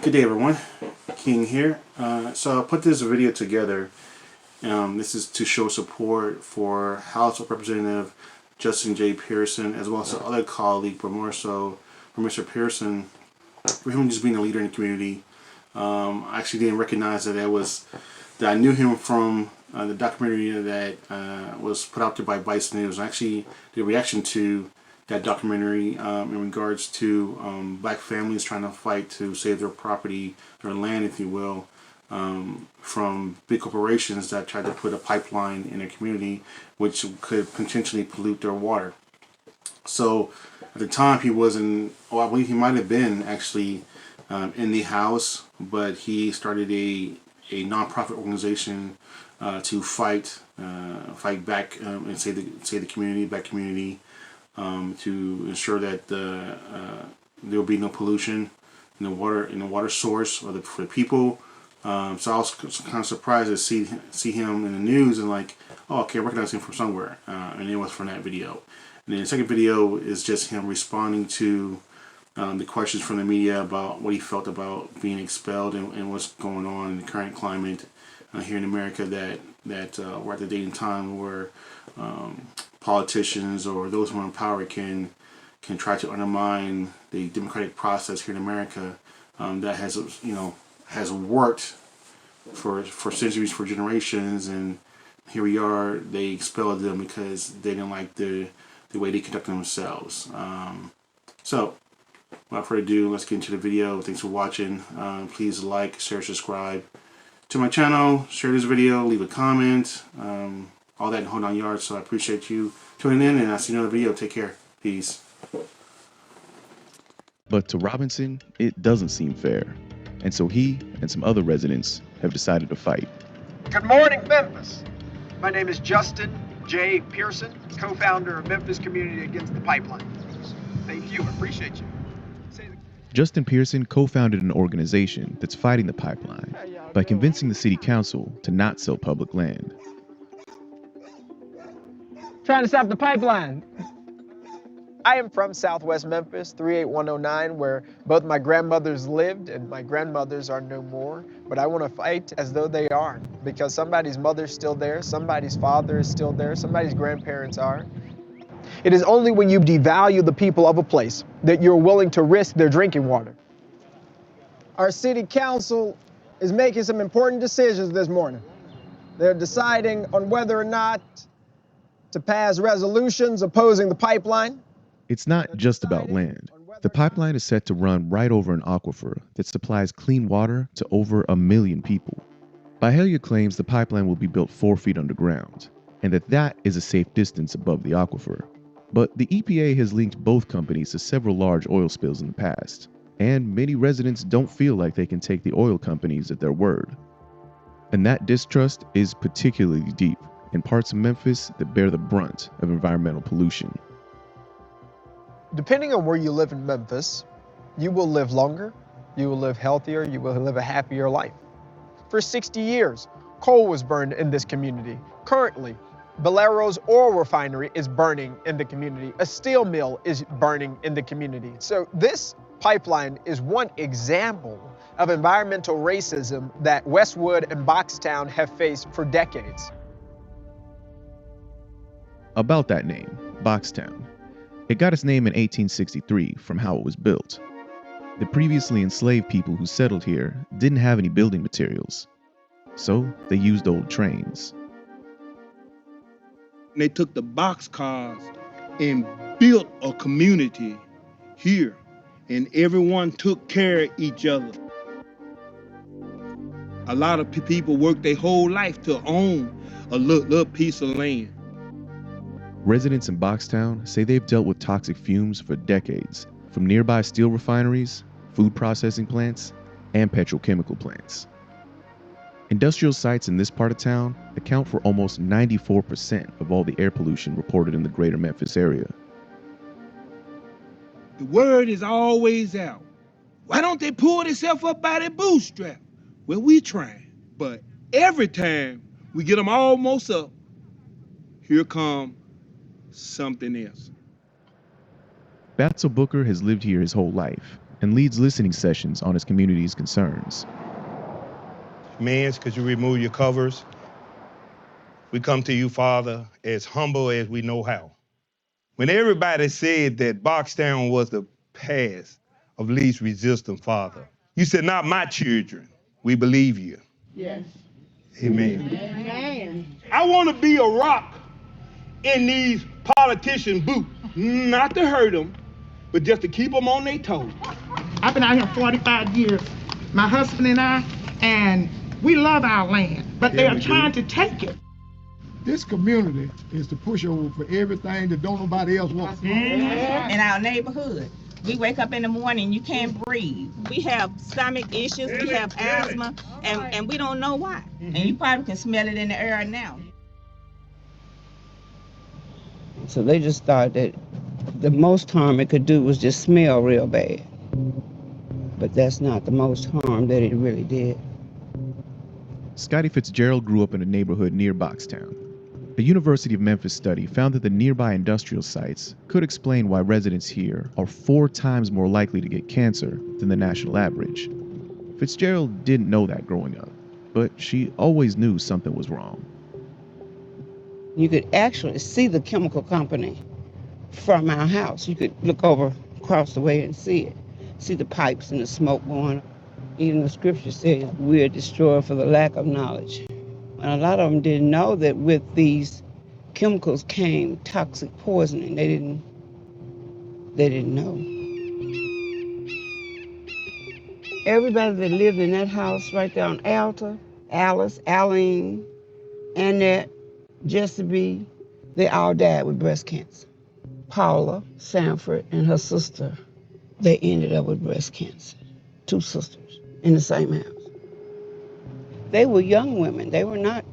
Good day, everyone. King here. So I put this video together. This is to show support for House of Representative Justin J. Pearson, as well as the other colleague, but more so for Mr. Pearson, for him just being a leader in the community. I actually didn't recognize that I knew him from the documentary that was put out there by Vice News. Actually, the reaction to that documentary in regards to black families trying to fight to save their property, their land, if you will, from big corporations that tried to put a pipeline in their community, which could potentially pollute their water. So at the time, he wasn't, I believe he might have been actually in the House, but he started a nonprofit organization to fight back and save the community, black community, to ensure that there will be no pollution in the water source for the people. So I was kind of surprised to see him in the news and like, oh, okay, I recognize him from somewhere, and it was from that video. And then the second video is just him responding to the questions from the media about what he felt about being expelled and what's going on in the current climate here in America, that we're at the day and time where politicians or those who are in power can try to undermine the democratic process here in America that has worked for centuries, for generations, and here we are. They expelled them because they didn't like the way they conduct themselves. So without further ado, let's get into the video. Thanks for watching. Please like, share, subscribe to my channel, share this video, leave a comment, all that in whole 9 yards. So I appreciate you tuning in, and I'll see you in another video. Take care. Peace. But to Robinson, it doesn't seem fair. And so he and some other residents have decided to fight. Good morning, Memphis. My name is Justin J. Pearson, co-founder of Memphis Community Against the Pipeline. Thank you. I appreciate you. Justin Pearson co-founded an organization that's fighting the pipeline by convincing the city council to not sell public land. Trying to stop the pipeline. I am from Southwest Memphis, 38109, where both my grandmothers lived and my grandmothers are no more. But I want to fight as though they are, because somebody's mother's still there, somebody's father is still there, somebody's grandparents are. It is only when you devalue the people of a place that you're willing to risk their drinking water. Our city council is making some important decisions this morning. They're deciding on whether or not to pass resolutions opposing the pipeline. It's not just about land. The pipeline is set to run right over an aquifer that supplies clean water to over 1 million people. Byhalia claims the pipeline will be built 4 feet underground, and that is a safe distance above the aquifer. But the EPA has linked both companies to several large oil spills in the past, and many residents don't feel like they can take the oil companies at their word. And that distrust is particularly deep in parts of Memphis that bear the brunt of environmental pollution. Depending on where you live in Memphis, you will live longer, you will live healthier, you will live a happier life. For 60 years, coal was burned in this community. Currently, Valero's oil refinery is burning in the community. A steel mill is burning in the community. So this pipeline is one example of environmental racism that Westwood and Boxtown have faced for decades. About that name, Boxtown. It got its name in 1863 from how it was built. The previously enslaved people who settled here didn't have any building materials, so they used old trains. They took the boxcars and built a community here, and everyone took care of each other. A lot of people worked their whole life to own a little piece of land. Residents in Boxtown say they've dealt with toxic fumes for decades, from nearby steel refineries, food processing plants, and petrochemical plants. Industrial sites in this part of town account for almost 94% of all the air pollution reported in the greater Memphis area. The word is always out. Why don't they pull themselves up by their bootstrap? Well, we try, but every time we get them almost up, here come something else. Batso Booker has lived here his whole life, and leads listening sessions on his community's concerns. Mans, could you remove your covers? We come to you, Father, as humble as we know how. When everybody said that Boxtown was the path of least resistance, Father, you said, not my children. We believe you. Yes. Amen. Amen. I want to be a rock in these politicians' boots, not to hurt them, but just to keep them on their toes. I've been out here 45 years, my husband and we love our land, but they are trying to take it. This community is the pushover for everything that don't nobody else want. In our neighborhood, we wake up in the morning, you can't breathe. We have stomach issues, we have asthma, and we don't know why. And you probably can smell it in the air now. So they just thought that the most harm it could do was just smell real bad. But that's not the most harm that it really did. Scotty Fitzgerald grew up in a neighborhood near Boxtown. A University of Memphis study found that the nearby industrial sites could explain why residents here are 4 times more likely to get cancer than the national average. Fitzgerald didn't know that growing up, but she always knew something was wrong. You could actually see the chemical company from our house. You could look over across the way and see it. See the pipes and the smoke going. Even the scripture says we're destroyed for the lack of knowledge. And a lot of them didn't know that with these chemicals came toxic poisoning. They didn't know. Everybody that lived in that house right there on Alta, Alice, Aline, Annette, Jessie B, they all died with breast cancer. Paula Sanford and her sister, they ended up with breast cancer. 2 sisters in the same house. They were young women. They were not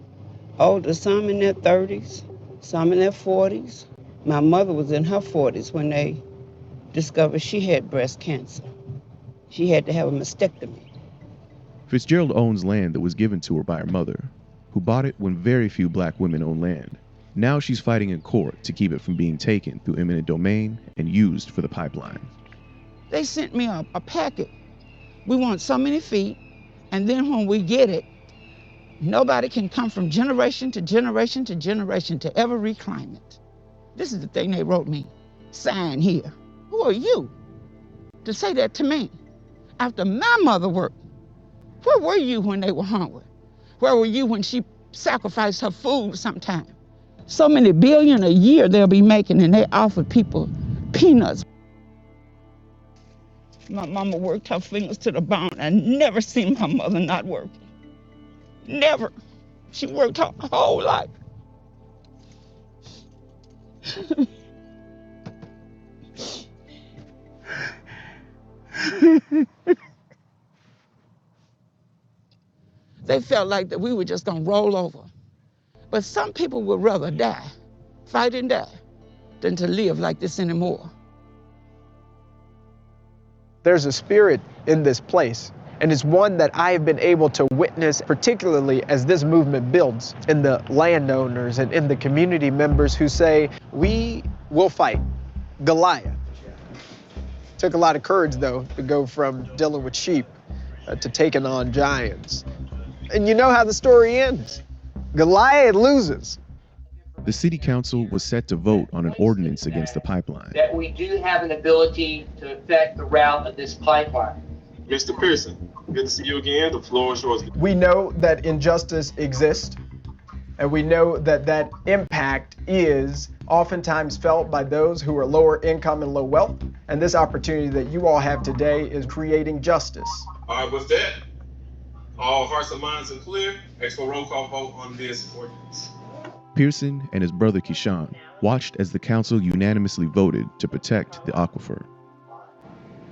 older, some in their 30s, some in their 40s. My mother was in her 40s when they discovered she had breast cancer. She had to have a mastectomy. Fitzgerald owns land that was given to her by her mother, who bought it when very few black women own land. Now she's fighting in court to keep it from being taken through eminent domain and used for the pipeline. They sent me a packet. We want so many feet, and then when we get it, nobody can come from generation to generation to generation to ever reclaim it. This is the thing they wrote me. Sign here. Who are you to say that to me? After my mother worked, where were you when they were hungry? Where were you when she sacrificed her food sometime? So many billion a year they'll be making, and they offer people peanuts. My mama worked her fingers to the bone. I never seen my mother not working. Never. She worked her whole life. They felt like that we were just gonna roll over. But some people would rather die, fight and die, than to live like this anymore. There's a spirit in this place, and it's one that I have been able to witness, particularly as this movement builds, in the landowners and in the community members who say, we will fight Goliath. Took a lot of courage, though, to go from dealing with sheep to taking on giants. And you know how the story ends. Goliath loses. The city council was set to vote on an ordinance against the pipeline. That we do have an ability to affect the route of this pipeline. Mr. Pearson, good to see you again. The floor is yours. We know that injustice exists, and we know that that impact is oftentimes felt by those who are lower income and low wealth. And this opportunity that you all have today is creating justice. All right, with that, all hearts and minds are clear. Ask for a roll call vote on this ordinance. Pearson and his brother Keyshawn watched as the council unanimously voted to protect the aquifer.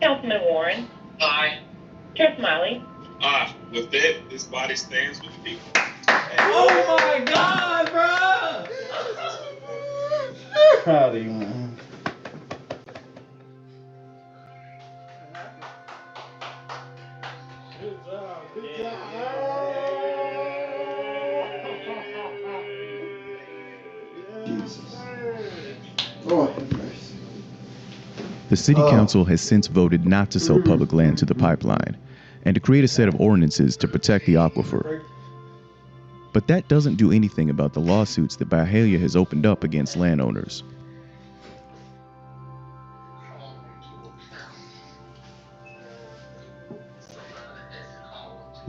Councilman Warren. Aye. Chair Smiley. Aye. With that, this body stands with the people. Oh my God, bro! Proud of you, man. Jesus. Lord have mercy. The city council has since voted not to sell public land to the pipeline and to create a set of ordinances to protect the aquifer. But that doesn't do anything about the lawsuits that Byhalia has opened up against landowners.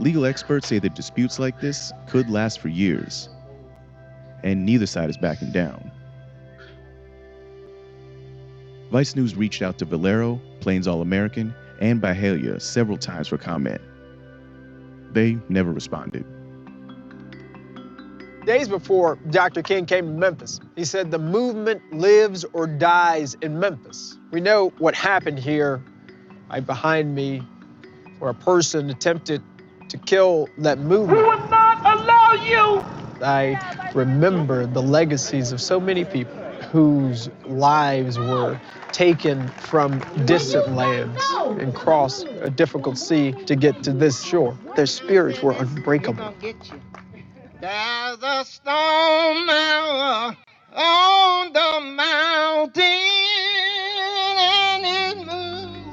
Legal experts say that disputes like this could last for years, and neither side is backing down. Vice News reached out to Valero, Plains All-American, and Byhalia several times for comment. They never responded. Days before Dr. King came to Memphis, he said the movement lives or dies in Memphis. We know what happened here right behind me, where a person attempted to kill that movement. We will not allow you. I remember the legacies of so many people whose lives were taken from distant lands and cross a difficult sea to get to this shore. Their spirits were unbreakable. There's a storm now on the mountain and it's moving.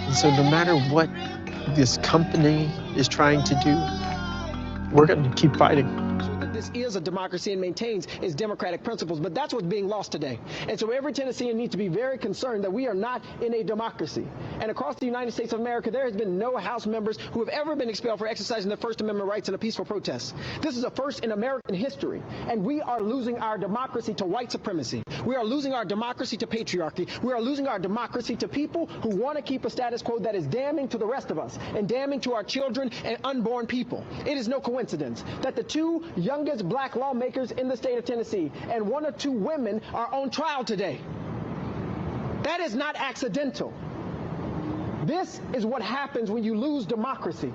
And so no matter what this company is trying to do, we're going to keep fighting. This is a democracy and maintains its democratic principles, but that's what's being lost today. And so every Tennessean needs to be very concerned that we are not in a democracy. And across the United States of America, there has been no House members who have ever been expelled for exercising their First Amendment rights in a peaceful protest. This is a first in American history, and we are losing our democracy to white supremacy. We are losing our democracy to patriarchy. We are losing our democracy to people who want to keep a status quo that is damning to the rest of us and damning to our children and unborn people. It is no coincidence that the two youngest black lawmakers in the state of Tennessee and one or two women are on trial today. That is not accidental. This is what happens when you lose democracy.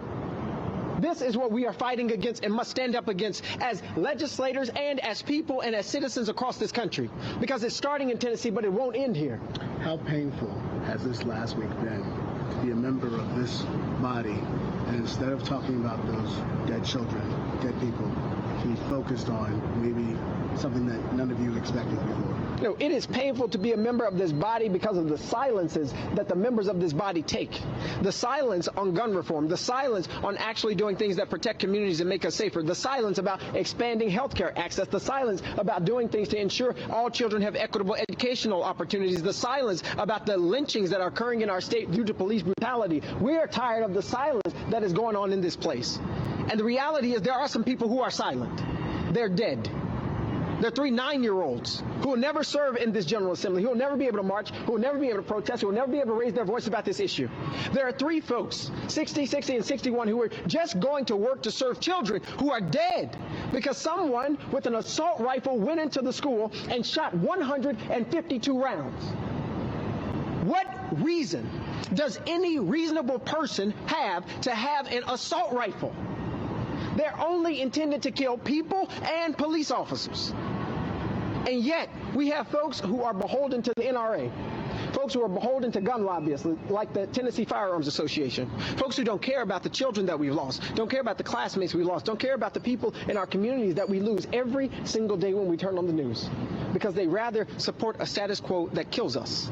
This is what we are fighting against and must stand up against as legislators and as people and as citizens across this country. Because it's starting in Tennessee, but it won't end here. How painful has this last week been to be a member of this body, and instead of talking about those dead children, dead people, he focused on maybe something that none of you expected before? No, it is painful to be a member of this body because of the silences that the members of this body take. The silence on gun reform, the silence on actually doing things that protect communities and make us safer, the silence about expanding healthcare access, the silence about doing things to ensure all children have equitable educational opportunities, the silence about the lynchings that are occurring in our state due to police brutality. We are tired of the silence that is going on in this place. And the reality is there are some people who are silent. They're dead. They're 3 9-year-olds who will never serve in this General Assembly, who will never be able to march, who will never be able to protest, who will never be able to raise their voice about this issue. There are 3 folks, 60, 60, and 61, who are just going to work to serve children who are dead because someone with an assault rifle went into the school and shot 152 rounds. What reason does any reasonable person have to have an assault rifle? They're only intended to kill people and police officers. And yet, we have folks who are beholden to the NRA, folks who are beholden to gun lobbyists like the Tennessee Firearms Association, folks who don't care about the children that we've lost, don't care about the classmates we lost, don't care about the people in our communities that we lose every single day when we turn on the news, because they rather support a status quo that kills us.